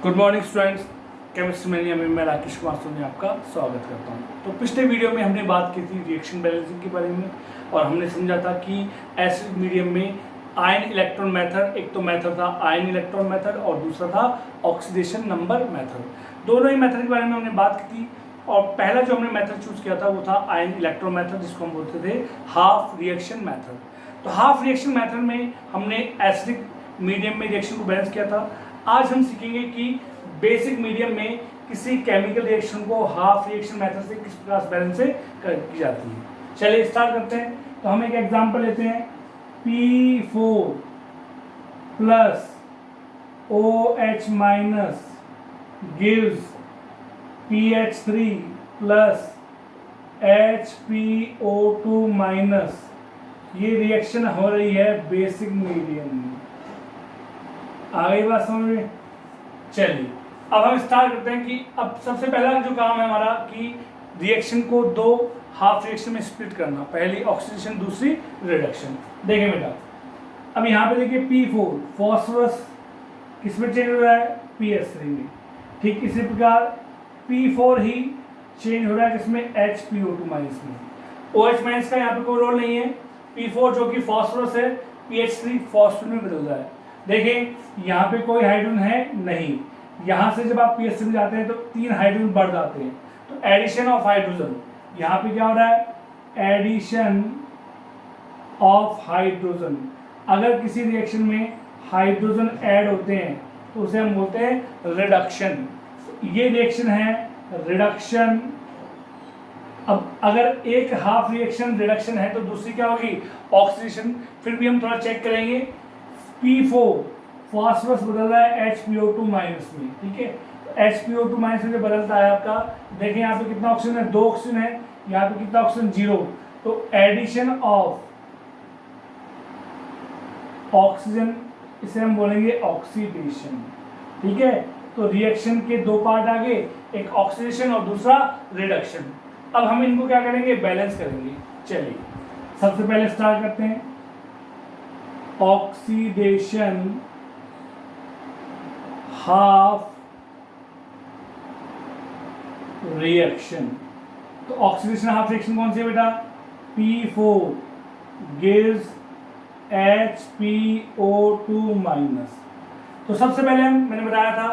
Good morning students. Chemistry में मैं राकेश कुमार सोनी आपका स्वागत करता हूं। तो पिछले वीडियो में हमने बात की थी रिएक्शन बैलेंसिंग के बारे में और हमने समझा था कि एसिड मीडियम में आयन इलेक्ट्रॉन मेथड, एक तो मेथड था आयन इलेक्ट्रॉन मेथड और दूसरा था ऑक्सीडेशन नंबर मेथड। दोनों ही मेथड के बारे में हमने बात की थी और पहला जो हमने मेथड चूज किया था वो था आयन इलेक्ट्रॉन मेथड, जिसको हम बोलते थे हाफ रिएक्शन मेथड। तो हाफ रिएक्शन मेथड में हमने एसिडिक मीडियम में रिएक्शन को बैलेंस किया था। आज हम सीखेंगे कि बेसिक मीडियम में किसी केमिकल रिएक्शन को हाफ रिएक्शन मेथड से किस प्रकार से बैलेंस से की जाती है। चलिए स्टार्ट करते हैं। तो हम एक एग्जांपल लेते हैं। P4 plus OH minus gives PH3 plus HPO2 minus. ये रिएक्शन हो रही है बेसिक मीडियम में। आगे बात समझ में। चलिए अब हम स्टार्ट करते हैं कि अब सबसे पहला जो काम है हमारा कि रिएक्शन को दो हाफ रिएक्शन में स्प्लिट करना। पहली ऑक्सीडेशन, दूसरी रिडक्शन। देखें बेटा, अब यहाँ पे देखिए P4 फॉस्फोरस किसमें चेंज हो रहा है? PS3 में। ठीक इसी प्रकार P4 ही चेंज हो रहा है किसमें? HPO2 माइनस में। OH माइनस का यहाँ पे कोई रोल नहीं है। P4 जो कि फॉस्फोरस है, PH3 फॉस्फोरस में बदल रहा है। देखें यहाँ पे कोई हाइड्रोजन है नहीं। यहाँ से जब आप PS3 में जाते हैं तो 3 हाइड्रोजन बढ़ जाते हैं। तो एडिशन ऑफ हाइड्रोजन, यहाँ पे क्या हो रहा है? Addition of hydrogen. अगर किसी रिएक्शन में हाइड्रोजन ऐड होते हैं तो उसे हम बोलते हैं रिडक्शन। ये रिएक्शन है रिडक्शन। अब अगर एक हाफ रिएक्शन रिडक्शन है तो दूसरी क्या होगी? ऑक्सीडेशन। फिर भी हम थोड़ा चेक करेंगे। P4 फॉस्फोरस बदल रहा है HPO2 माइनस में। ठीक है, HPO2 माइनस में जो बदलता है आपका, देखिए यहाँ पे कितना ऑक्सीजन है? 2 ऑक्सीजन है। यहाँ पे कितना ऑक्सीजन? 0। तो एडिशन ऑफ ऑक्सीजन, इसे हम बोलेंगे ऑक्सीडेशन। ठीक है, तो रिएक्शन के दो पार्ट आ गए, एक ऑक्सीडेशन और दूसरा रिडक्शन। अब हम इनको क्या करेंगे? बैलेंस करेंगे। चलिए सबसे पहले स्टार्ट करते हैं। Oxidation half reaction. तो ऑक्सीडेशन हाफ रिएक्शन कौन सी है बेटा? P4 gives HPO2 minus. तो सबसे पहले मैंने बताया था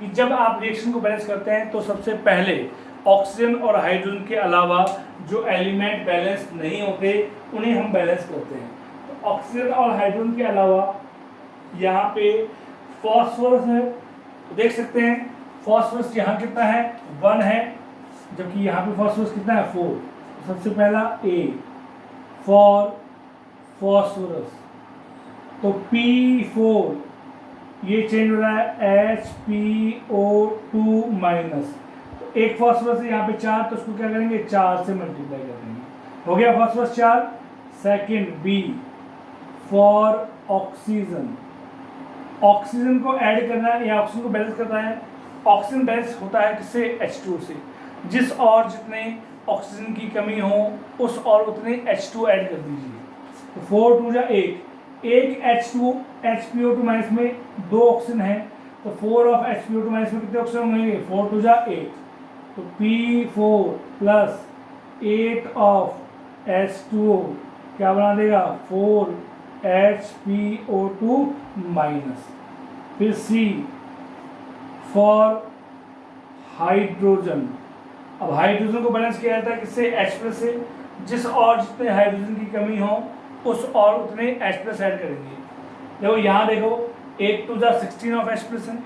कि जब आप रिएक्शन को बैलेंस करते हैं तो सबसे पहले ऑक्सीजन और हाइड्रोजन के अलावा जो एलिमेंट बैलेंस नहीं होते उन्हें हम बैलेंस करते हैं। तो ऑक्सीजन और हाइड्रोजन के अलावा यहाँ पे फॉस्फोरस है। तो देख सकते हैं फॉस्फोरस यहाँ कितना है? 1 है, जबकि यहाँ पे फॉस्फोरस कितना है? 4। तो सबसे पहला A फॉर फॉस्फोरस। तो P4 ये चेंज हो रहा है HPO2 माइनस। तो एक फॉस्फोरस है यहाँ पे 4, तो उसको क्या करेंगे? 4 से मल्टीप्लाई कर देंगे। हो गया phosphorus 4। Second B for oxygen. Oxygen को ऐड करना है या ऑक्सीजन को बैलेंस करना है। ऑक्सीजन बैलेंस होता है किससे? H2 से। जिस और जितने ऑक्सीजन की कमी हो उस और उतने H2 ऐड कर दीजिए। तो 4 2 जा 8, एक H2 HPO2 माइनस में 2 ऑक्सीजन है, तो 4 ऑफ HPO2 माइनस में कितने ऑक्सीजन होंगे? 4 2 जा 8। तो P4 प्लस 8 ऑफ H2O क्या बना देगा? 4 HPO2 माइनस। फिर C फॉर हाइड्रोजन। अब हाइड्रोजन को बैलेंस किया जाता है किससे? H प्लस से। जिस और जितने हाइड्रोजन की कमी हो उस और उतने H प्लस ऐड करेंगे। देखो यहाँ देखो 8 2 जा 16 ऑफ H प्लस है।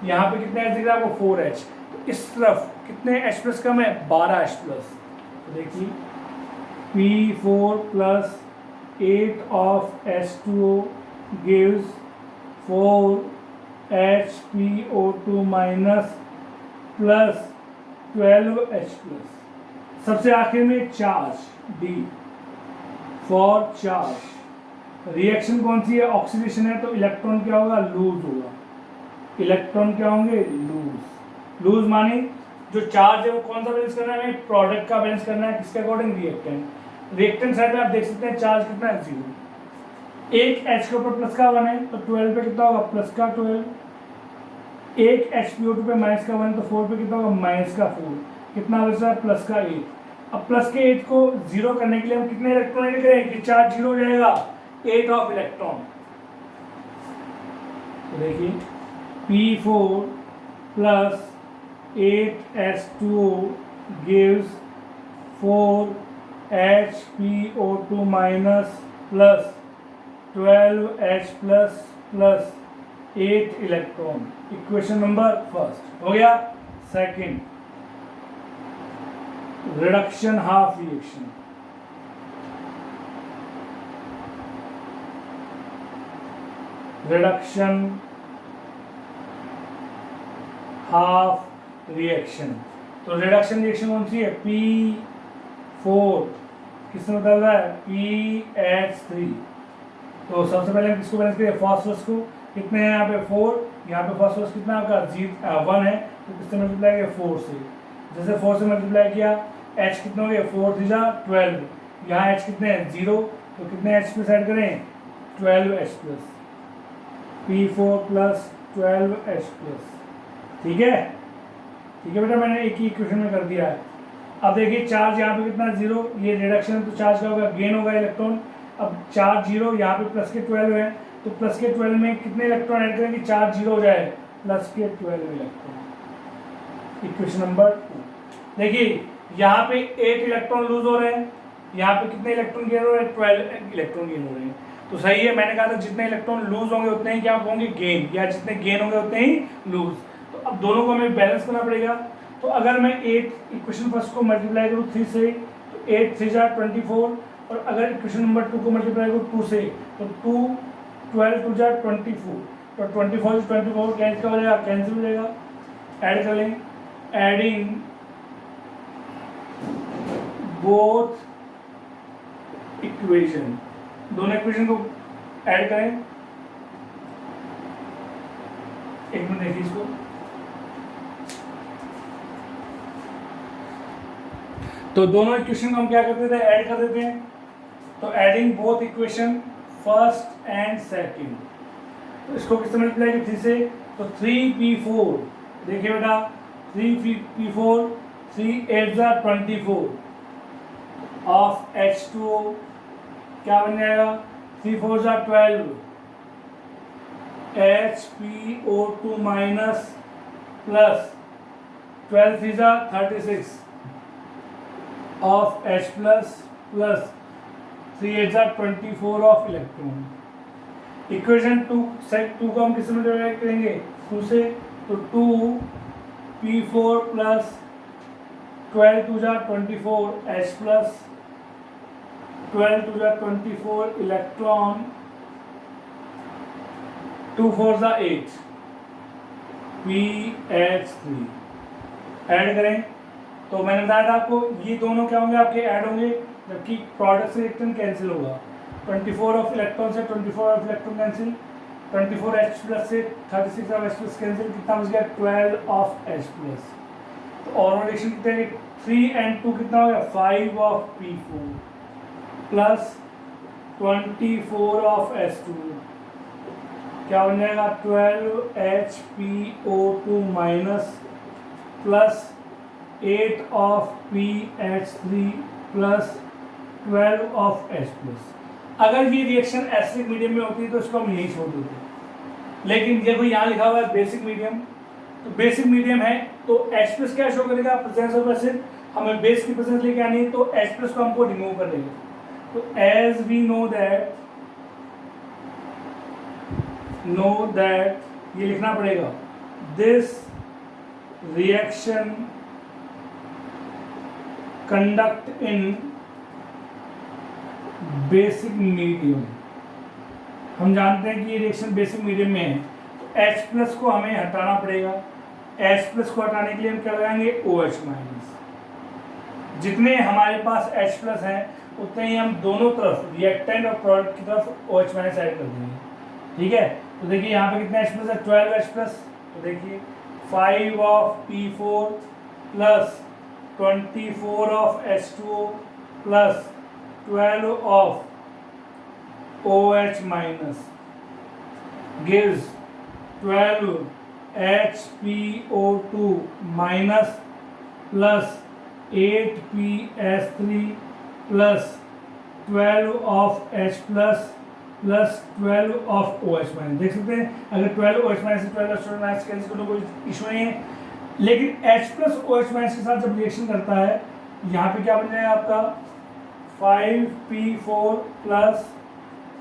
यहाँ पे कितने H दिख रहा है आपको? 4H। तो इस तरफ कितने H प्लस कम है? 12 H प्लस। तो देखिए P4 plus 8 of H2O gives 4 HPO2 minus plus 12 H plus. सबसे आखिर में charge D for charge. Reaction कौन सी है? ऑक्सीडेशन है, तो इलेक्ट्रॉन क्या होगा? लूज होगा। इलेक्ट्रॉन क्या होंगे? लूज। लूज माने जो चार्ज है वो कौन सा बैलेंस करना है? हमें प्रोडक्ट का बैलेंस करना है। किसके अकॉर्डिंग? रिएक्टेंट। रिएक्टेंट साइड में आप देख सकते हैं चार्ज कितना है? 0। एक H के ऊपर प्लस का 1 है, तो 12 पे कितना होगा? प्लस का 12। एक H2O2 पे माइनस का 1 तो 4 पे कितना होगा माइनस का 4, कितना बचा है प्लस का 8। अब प्लस के 8 को जीरो करने के लिए हम कितने इलेक्ट्रॉन ऐड करें कि चार्ज जीरो हो जाएगा, 8 ऑफ इलेक्ट्रॉन। तो देखिए P4 plus 8H2O gives 4HPO2 minus plus 12H plus 8 electron. Equation number first हो गया। Second, reduction half reaction. Reduction half reaction, तो रिडक्शन रिएक्शन कौन सी है, P4 किसमें बदल रहा है PH3। तो सबसे पहले हम किसको बैलेंस करें, फास्फोरस को। कितने हैं यहाँ पे 4, यहाँ पे फास्फोरस कितना आपका 1 है, तो किससे मल्टीप्लाई किया 4 से। जैसे 4 से मल्टीप्लाई किया H कितना हो गया 4 3 12, यहाँ H कितने हैं 0, तो कितने H प्लस ऐड करें 12H plus, P4 plus 12H plus. ठीक है, ठीक है बेटा, मैंने एक ही इक्वेशन में कर दिया है। अब देखिए चार्ज यहाँ पे कितना 0, ये रिडक्शन है तो चार्ज का होगा गेन होगा इलेक्ट्रॉन। अब चार्ज 0, यहाँ पे प्लस के 12 है, तो प्लस के 12 में कितने इलेक्ट्रॉन ऐड करें कि चार्ज 0 हो जाए, प्लस के 12 इलेक्ट्रॉन। Equation number 2। देखिए यहाँ पे 8 इलेक्ट्रॉन लूज हो रहे हैं, यहाँ पे कितने इलेक्ट्रॉन गेन हो रहे हैं 12 इलेक्ट्रॉन गेन हो रहे हैं। तो सही है, मैंने कहा था जितने इलेक्ट्रॉन लूज होंगे उतने ही क्या होंगे गेन, या जितने गेन होंगे उतने ही लूज। तो अब दोनों को हमें बैलेंस करना पड़ेगा। तो अगर मैं 8 इक्वेशन फर्स्ट को मल्टीप्लाई करूँ 3 से, तो 8 3 24, और अगर इक्वेशन नंबर 2 को मल्टीप्लाई करूँ 2 से, तो 2 12 2 24, तो 24 से 24 कैंसिल हो जाएगा, कैंसिल हो जाएगा। ऐड कर लेंगे, एडिंग बोथ इक्वेशन, दोनों इक्वेशन को ऐड करें। एक मिनट देखिए इसको, तो दोनों इक्वेशन को हम क्या करते थे ऐड कर देते हैं। तो adding both equation first and second, तो इसको किससे मल्टीप्लाई किया 3 से, तो 3P4, देखिए बेटा 3P4 3 8 24 ऑफ H2O क्या बन जाएगा 3 4 12 HPO2 minus plus 12 3 36 of H plus plus 3 8 24 of electron. Equation 2 set 2 को हम किस में डिवाइड करेंगे 2 से, तो 2P4 plus 12 2 24 H plus 12 2 24 electron 2 4 8 PH3 add करें। तो मैंने बताया था आपको ये दोनों क्या होंगे आपके ऐड होंगे, जबकि प्रोडक्ट से इलेक्ट्रॉन कैंसिल होगा। 24 ऑफ इलेक्ट्रॉन से 24 of electron cancel, 24 H plus से 36 ऑफ H प्लस कैंसिल, कितना बच गया 12 ऑफ H प्लस। तो और रिलेशन कितने 3 and 2 कितना हो गया 5 of P4 plus 24 of H2, क्या बन जाएगा 12 HPO2 minus plus 8 of PH3 plus 12 of H plus. अगर ये रिएक्शन एसिडिक मीडियम में होती है तो इसको हम यही छोड़ देते, लेकिन देखो यहाँ लिखा हुआ है बेसिक मीडियम, तो बेसिक मीडियम है तो H प्लस क्या शो करेगा प्रेजेंस ऑफ एसिड, हमें बेस की प्रेजेंस लेके आनी है तो H प्लस को हमको रिमूव कर देंगे। तो एज वी नो दैट ये लिखना पड़ेगा, this reaction conduct in basic medium. हम जानते हैं कि ये रिएक्शन बेसिक मीडियम में है, तो H प्लस को हमें हटाना पड़ेगा। H प्लस को हटाने के लिए हम क्या लगाएंगे OH माइनस। जितने हमारे पास H प्लस है उतने ही हम दोनों तरफ रिएक्टेंट और प्रोडक्ट की तरफ OH माइनस ऐड कर देंगे। ठीक है, तो देखिए यहाँ पे कितना H प्लस है 12 H प्लस, तो देखिए 5 of P4 plus 24 of H2O plus 12 of OH minus gives 12 HPO2 minus plus 8PS3 plus 12 of H plus 12 of OH minus. देख सकते हैं अगर 12 OH माइनस से 12 H माइनस कैंसिल करने कोई इशू नहीं है, लेकिन H प्लस OH माइनस के साथ जब रिएक्शन करता है यहाँ पे क्या बन जाएगा आपका 5P4 plus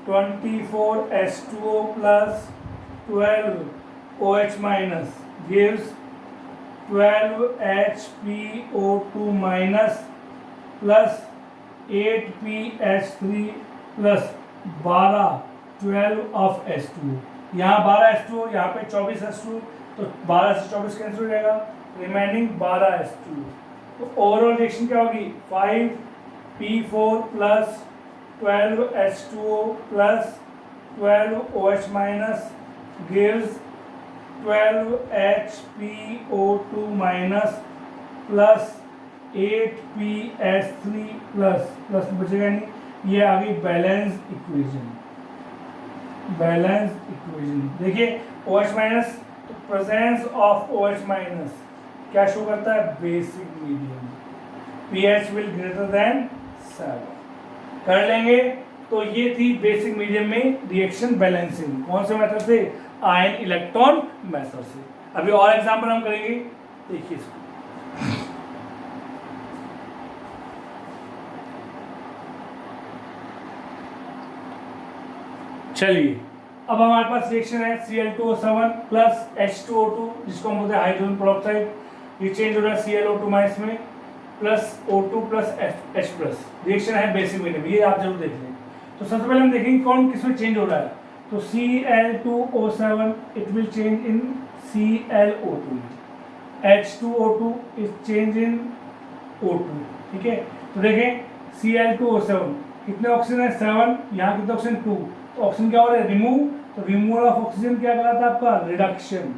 24H2O plus 12OH minus gives 12HPO2 minus plus 8PH3 plus 12 of H2O। यहाँ 12H2O, यहाँ पे 24H2, तो 12 से 24 कैंसिल हो जाएगा, रिमेनिंग 12H2। तो ओवरऑल रिएक्शन क्या होगी 5P4 plus 12H2O plus 12OH minus gives 12HPO2 minus plus 8PH3 plus बचेगा नहीं, ये आ गई बैलेंस इक्वेशन। देखिए OH माइनस, तो प्रेजेंस ऑफ OH माइनस क्या शो करता है basic medium, pH will greater than 7 कर लेंगे। तो ये थी बेसिक मीडियम में रिएक्शन बैलेंसिंग, कौन से मेथड से, आयन इलेक्ट्रॉन मेथड से। अभी और एग्जांपल हम करेंगे, देखिए इसको। चलिए अब हमारे पास रिएक्शन है Cl2O7 प्लस H2O2, जिसको हम बोलते हैं हाइड्रोजन पेरोक्साइड। ये चेंज हो रहा है ClO2 माइनस में plus O2 plus H plus. Reaction है बेसिक मीडियम, ये आप जरूर देख लें। तो सबसे पहले हम देखेंगे कौन किसमें चेंज हो रहा है। तो Cl2O7 it will change in ClO2, H2O2 is change in O2, ठीक है। तो देखें Cl2O7 कितने ऑक्सीजन है 7, यहाँ कितने ऑक्सीजन 2, तो ऑक्सीजन क्या हो रहा है रिमूव, तो रिमूवल ऑफ ऑक्सीजन क्या कहलाता है आपका रिडक्शन।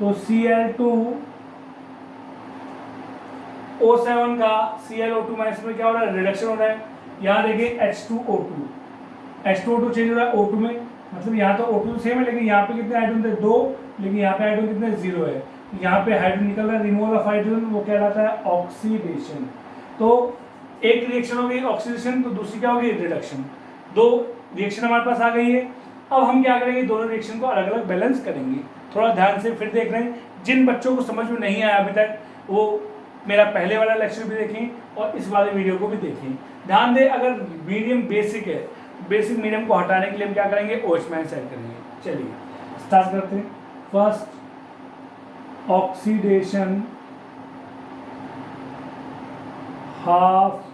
तो Cl2O7 का ClO2 माइनस में क्या हो रहा है रिडक्शन हो रहा है। यहाँ देखिए H2O2 चेंज हो रहा है O2 में, मतलब यहाँ तो O2 सेम है, लेकिन यहाँ पे कितने हाइड्रोजन थे 2, लेकिन यहाँ पे हाइड्रोजन कितने 0 है। यहाँ पे हाइड्रोजन निकल रहा है, रिमूवल ऑफ हाइड्रोजन, वो कहलाता है ऑक्सीडेशन। तो एक रिएक्शन हो गई ऑक्सीडेशन, तो दूसरी क्या होगी रिडक्शन। दो रिएक्शन हमारे पास आ गई है। अब हम क्या करेंगे, दोनों रिएक्शन को अलग अलग बैलेंस करेंगे। थोड़ा ध्यान से फिर देख रहे हैं, जिन बच्चों को समझ में नहीं आया अभी तक वो मेरा पहले वाला लेक्चर भी देखें और इस वाले वीडियो को भी देखें। ध्यान दें, अगर मीडियम बेसिक है, बेसिक मीडियम को हटाने के लिए हम क्या करेंगे OH माइनस ऐड करेंगे। चलिए स्टार्ट करते हैं। First oxidation half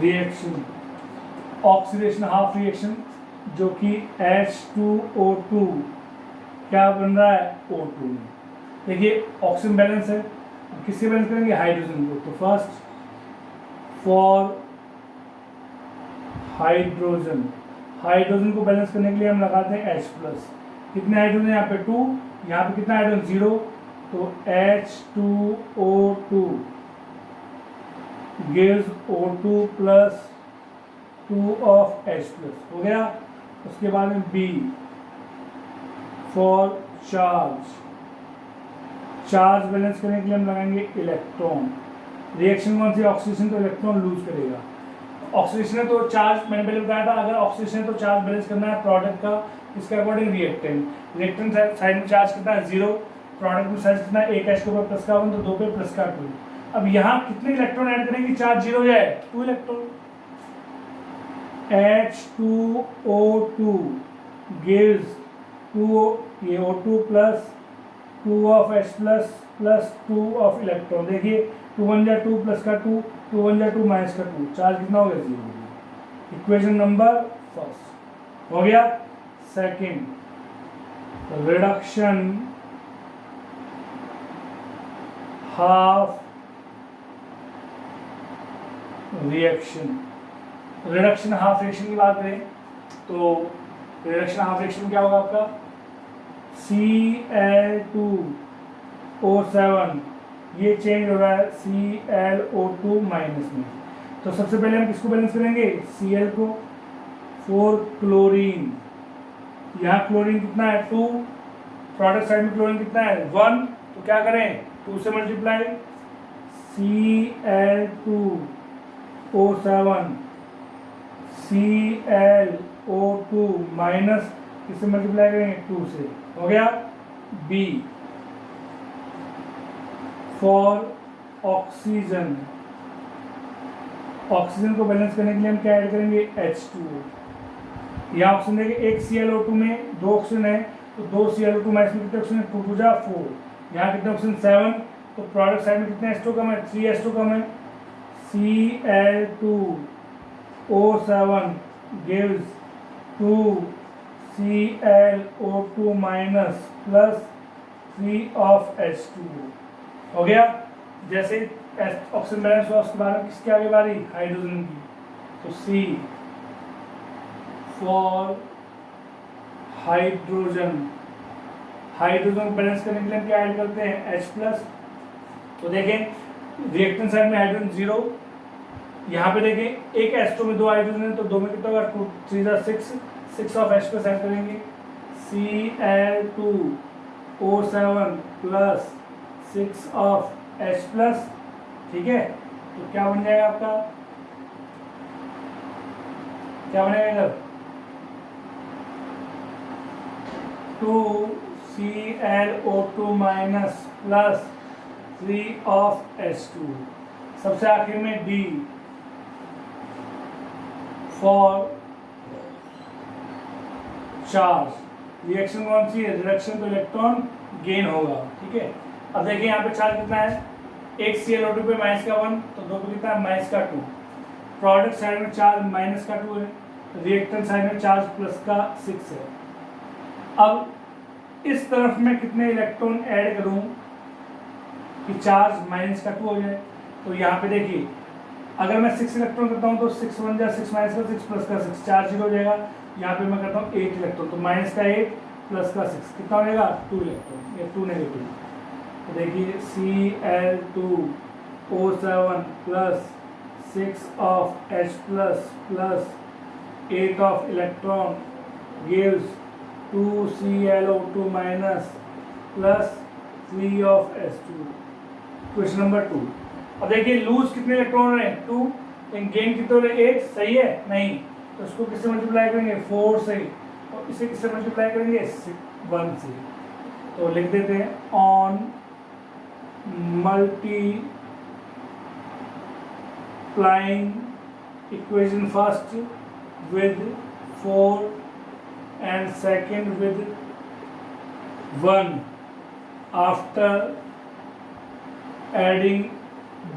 reaction, oxidation half reaction जो कि H2O2 क्या बन रहा है O2 में। देखिए ऑक्सीजन बैलेंस है, किससे बैलेंस करेंगे हाइड्रोजन को। तो फर्स्ट फॉर हाइड्रोजन, हाइड्रोजन को बैलेंस करने के लिए हम लगाते हैं H प्लस। कितने हाइड्रोजन यहाँ पे 2, यहाँ पे कितना हाइड्रोजन 0, तो H2O2 gives O2 plus 2 of H plus, हो गया। उसके बाद में B for charge, charge balance करने के लिए हम लगाएंगे इलेक्ट्रॉन। रिएक्शन कौन सी ऑक्सीडेशन, तो इलेक्ट्रॉन लूज करेगा। ऑक्सीडेशन है तो चार्ज, मैंने पहले बताया था, अगर ऑक्सीडेशन है तो चार्ज बैलेंस करना है प्रोडक्ट का, इसके अकॉर्डिंग रिएक्टेंट। रिएक्टेंट साइड में चार्ज कितना है 0, प्रोडक्ट में चार्ज कितना है, एक H के ऊपर प्लस का 1 तो 2 पे प्लस का 2। अब यहाँ कितने इलेक्ट्रॉन ऐड करेंगे चार्ज 0 हो जाए, 2 इलेक्ट्रॉन। H2O2 gives 2, ये O2 plus 2 of H plus plus 2 of electron. देखिए 2 1 जा 2 प्लस का 2, 2 1 जा 2 माइनस का 2, चार्ज कितना हो गया 0 हो गया। इक्वेशन नंबर फर्स्ट हो गया। Second reduction half reaction, reduction half reaction की बात करें तो रिडक्शन हाफ रिएक्शन क्या होगा आपका Cl2O7 ये चेंज हो रहा है ClO2 माइनस में। तो सबसे पहले हम किसको बैलेंस करेंगे Cl को, 4 क्लोरीन, यहाँ क्लोरीन कितना है 2, प्रोडक्ट साइड में क्लोरीन कितना है 1, तो क्या करें 2 से मल्टीप्लाई, Cl2O7 ClO2 माइनस किससे मल्टीप्लाई करेंगे 2 से, हो गया। बी फॉर ऑक्सीजन, ऑक्सीजन को बैलेंस करने के लिए हम क्या ऐड करेंगे H2O। यहाँ ऑक्सीजन देखिए एक ClO2 में 2 ऑक्सीजन है, तो 2 ClO2 माइनस में कितने ऑक्सीजन 2 2 जा 4, यहाँ कितने ऑक्सीजन 7, तो प्रोडक्ट साइड में कितने H2 कम है 3 H2 कम है, Cl2O7 gives 2 ClO2 minus plus 3 of H2O, हो गया। जैसे ऑक्सीजन बैलेंस हुआ उसके बाद किसके आगे बारी हाइड्रोजन की, तो सी फॉर हाइड्रोजन, हाइड्रोजन को बैलेंस करने के लिए हम क्या ऐड करते हैं H+, तो देखें रिएक्टेंट साइड में हाइड्रोजन 0, यहाँ पे देखें एक H2 में 2 हाइड्रोजन है, तो 2 में कितना होगा 2 3 6 6 ऑफ H+ ऐड करेंगे, Cl2O7 प्लस 6 ऑफ H+, ठीक है। तो क्या बन जाएगा आपका, क्या बनेगा इधर 2 ClO2 minus plus 3 of H2। सबसे आखिर में D फॉर चार्ज, रिएक्शन कौन सी है रिडक्शन, तो इलेक्ट्रॉन गेन होगा, ठीक है। अब देखिए यहाँ पे चार्ज कितना है, एक ClO2 पे माइनस का 1, तो 2 पे कितना है माइनस का 2, प्रोडक्ट साइड में चार्ज माइनस का 2 है, रिएक्टेंट साइड में चार्ज प्लस का 6 है। अब इस तरफ में कितने इलेक्ट्रॉन ऐड करूं कि चार्ज माइनस का 2 हो जाए, तो यहाँ पे देखिए अगर मैं 6 इलेक्ट्रॉन करता हूँ तो 6 1 जा 6 माइनस का 6 प्लस का 6 चार्ज 0 हो जाएगा। यहाँ पे मैं करता हूँ 8 इलेक्ट्रॉन, तो माइनस का 8 प्लस का 6 कितना हो जाएगा 2 इलेक्ट्रॉन, या 2 नेगेटिव। तो देखिए Cl2O7 plus 6 of H+ plus 8 of electron gives 2 ClO2 minus plus 3 of H2। Question number 2। अब देखिए लूज कितने इलेक्ट्रॉन रहे 2, गेन कितने रहे 8, सही है नहीं, तो इसको किससे मल्टीप्लाई करेंगे 4 से, और इसे किससे मल्टीप्लाई करेंगे 1 से। तो लिख देते हैं on multiplying equation first with 4 and second with 1 after adding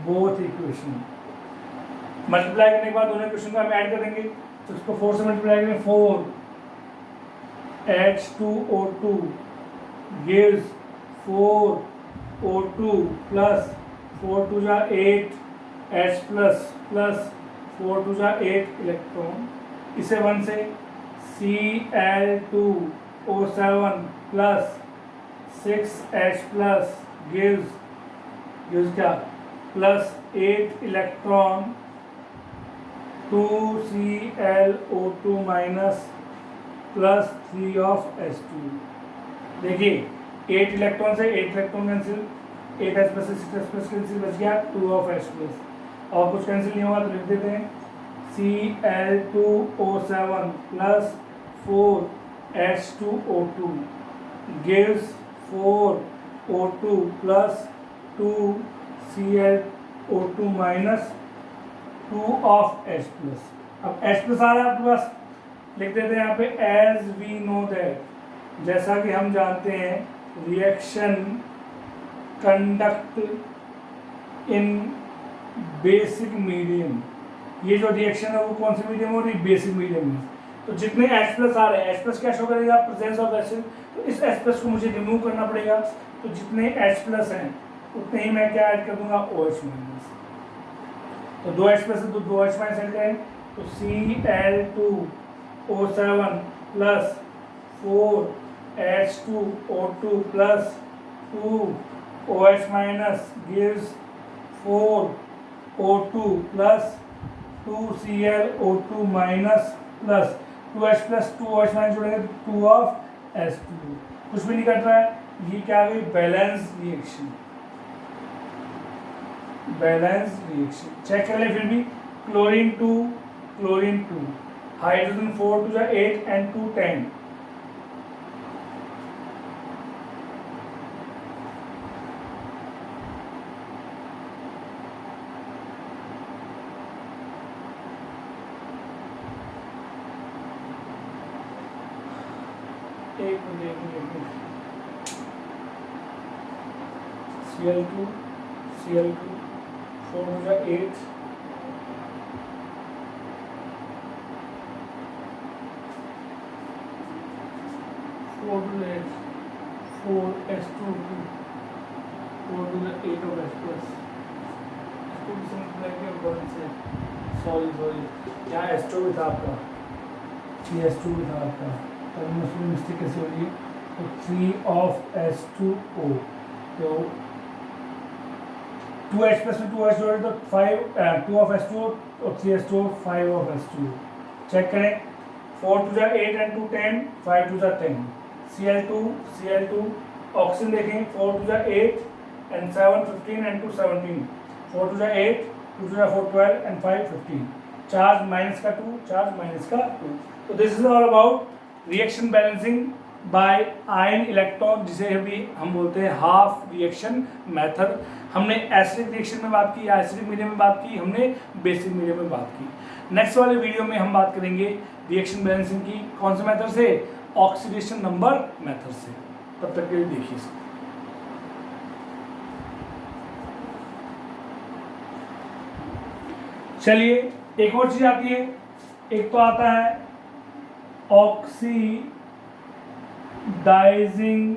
both equation। Multiply करने के बाद दोनों इक्वेशन को हम ऐड कर देंगे, तो इसको 4 से मल्टीप्लाई करेंगे 4 H2O2 gives 4O2 plus 4 2 जा 8 H plus 4 2 जा 8 इलेक्ट्रॉन, इसे 1 से Cl2O7 plus 6H plus gives क्या plus 8 electron 2 ClO2 minus plus 3 of H2। देखिए 8 इलेक्ट्रॉन से 8 इलेक्ट्रॉन कैंसिल, 8H plus से 6H plus कैंसिल, बच गया 2 of H plus, और कुछ कैंसिल नहीं होगा तो लिख देते हैं Cl2O7 plus 4H2O2 gives 4O2 plus 2 Cl2 minus 2 of H plus। अब H plus आ रहा है आपके पास, लिख देते हैं यहाँ पे as we know that, जैसा कि हम जानते हैं reaction conduct in basic medium, ये जो रिएक्शन है वो कौन सी मीडियम हो रही है बेसिक मीडियम में। तो जितने H+ आ रहे हैं H+ क्या शो करेगा प्रेजेंस ऑफ एसिड, तो इस H+ को मुझे रिमूव करना पड़ेगा, तो जितने H+ हैं उतने ही मैं क्या ऐड कर दूंगा OH-, तो 2 H+ है तो 2 H- ऐड करें, तो Cl2O7 plus 4H2O2 plus 2OH- gives 4O2 plus 2ClO2 minus plus 2H plus 2OH minus जोड़ेंगे तो 2 ऑफ H2, कुछ भी नहीं कट रहा है, ये क्या आ गई balance reaction. Balance reaction check कर ले फिर भी, क्लोरीन 2 हाइड्रोजन 4 2 8 and 2 10, एक minute Cl2 4 2 8 4 2 8 4 H2 4 2 8 of H plus, इसको भी समझ में आएगा वन से, सॉरी यहाँ H2 भी था आपका, ये H2 भी था आपका, तब उसमें मिस्टेक कैसे हो रही है, तो 3 ऑफ H2O, तो 2H प्लस में 2H जोड़े तो 2 ऑफ H2O और 3H2O 5 ऑफ H2O, चेक करें 4 2 8 and 2 10, 5 2 10, Cl2 ऑक्सीजन देखें 4 2 8 and 7 15 and 2 17, 4 2 8 2 4 12 and 5 15, charge minus का 2, चार्ज माइनस का 2। तो this is all about reaction balancing by ion electron, जिसे भी हम बोलते हैं हाफ रिएक्शन मेथड। हमने एसिडिक रिएक्शन में बात की, एसिडिक मीडियम में बात की, हमने बेसिक मीडियम में बात की। नेक्स्ट वाले वीडियो में हम बात करेंगे रिएक्शन बैलेंसिंग की, कौन से मेथड से, ऑक्सीडेशन नंबर मेथड से। तब तक के लिए देखिए इसको। चलिए एक और चीज आती है, एक तो आता है ऑक्सीडाइजिंग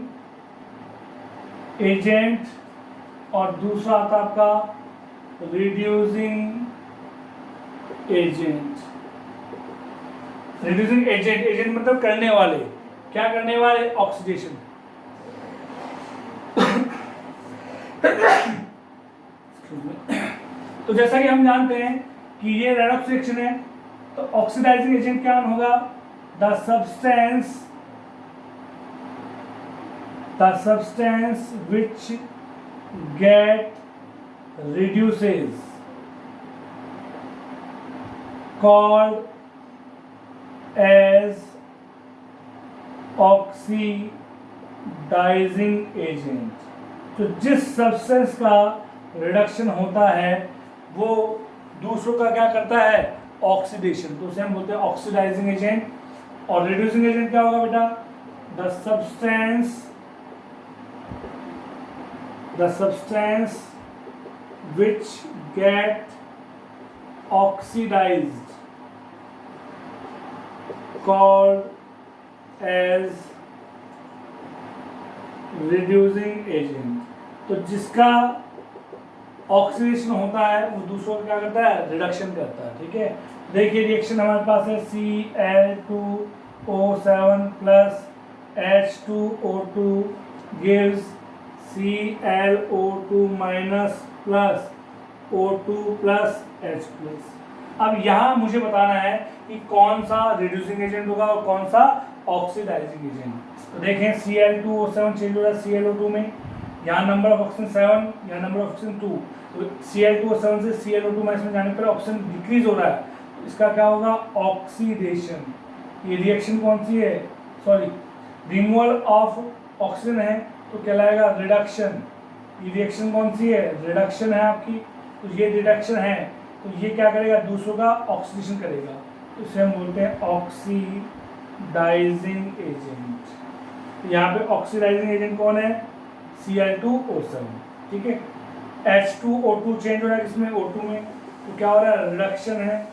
एजेंट और दूसरा आता है आपका reducing agent. Reducing agent, agent मतलब करने वाले, क्या करने वाले, ऑक्सीडेशन। तो जैसा कि हम जानते हैं कि ये रेडॉक्स रिएक्शन है, तो ऑक्सीडाइजिंग एजेंट क्या होगा, the substance which get reduces called as oxidising agent. तो जिस सब्सटेंस का रिडक्शन होता है वो दूसरों का क्या करता है, ऑक्सीडेशन, तो उसे हम बोलते हैं ऑक्सीडाइजिंग एजेंट। और रिड्यूसिंग एजेंट क्या होगा बेटा, the substance which get oxidized called as reducing agent। तो जिसका ऑक्सीडेशन होता है वो दूसरों का क्या करता है, रिडक्शन करता है। ठीक है, देखिए रिएक्शन हमारे पास है Cl2O7 plus H2O2 gives ClO2 minus plus O2 plus H plus. अब यहाँ मुझे बताना है कि कौन सा रिड्यूसिंग एजेंट होगा और कौन सा ऑक्सीडाइजिंग एजेंट। तो देखें Cl2O7 चेंज हो रहा है ClO2 में, यहाँ नंबर ऑफ ऑक्सीजन 7, यहाँ नंबर ऑफ ऑक्सीजन 2, तो Cl2O7 से ClO2 माइनस में जाने पर ऑक्सीजन डिक्रीज हो रहा है, तो इसका क्या होगा, ऑक्सीडेशन। ये रिएक्शन कौन सी है, सॉरी रिमूवल ऑफ ऑक्सीजन है तो कहलाएगा रिडक्शन। ये रिएक्शन कौन सी है, रिडक्शन है आपकी, तो ये रिडक्शन है तो ये क्या करेगा, दूसरों का ऑक्सीडेशन करेगा, तो इसे हम बोलते हैं ऑक्सीडाइजिंग एजेंट। यहाँ पे ऑक्सीडाइजिंग एजेंट कौन है, Cl2O7। ठीक है, H2O2 चेंज हो रहा है किसमें, O2 में, तो क्या हो रहा है, रिडक्शन है,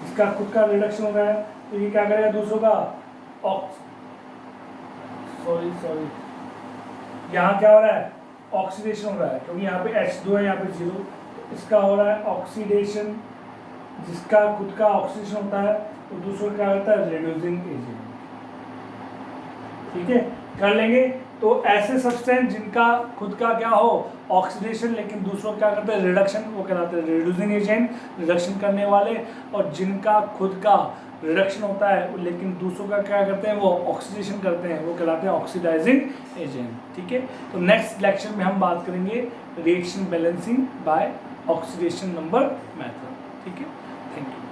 इसका खुद का रिडक्शन हो रहा है, तो ये क्या करेगा, दूसरों का सॉरी यहाँ क्या हो रहा है, ऑक्सीडेशन हो रहा है, क्योंकि यहाँ पे H2 है, यहाँ पे 0, इसका हो रहा है ऑक्सीडेशन, जिसका खुद का ऑक्सीडेशन होता है तो दूसरों का क्या होता है, रिड्यूसिंग एजेंट। ठीक है, कर लेंगे। तो ऐसे सब्सटेंस जिनका खुद का क्या हो, ऑक्सीडेशन, लेकिन दूसरों क्या करते हैं, रिडक्शन, वो कहलाते हैं रिड्यूसिंग एजेंट, रिडक्शन करने वाले। और जिनका खुद का रिडक्शन होता है, लेकिन दूसरों का क्या करते हैं वो ऑक्सीडेशन करते हैं, वो कहलाते हैं ऑक्सीडाइजिंग एजेंट। ठीक है, तो नेक्स्ट लेक्चर में हम बात करेंगे reaction balancing by oxidation number method. ठीक है, थैंक यू।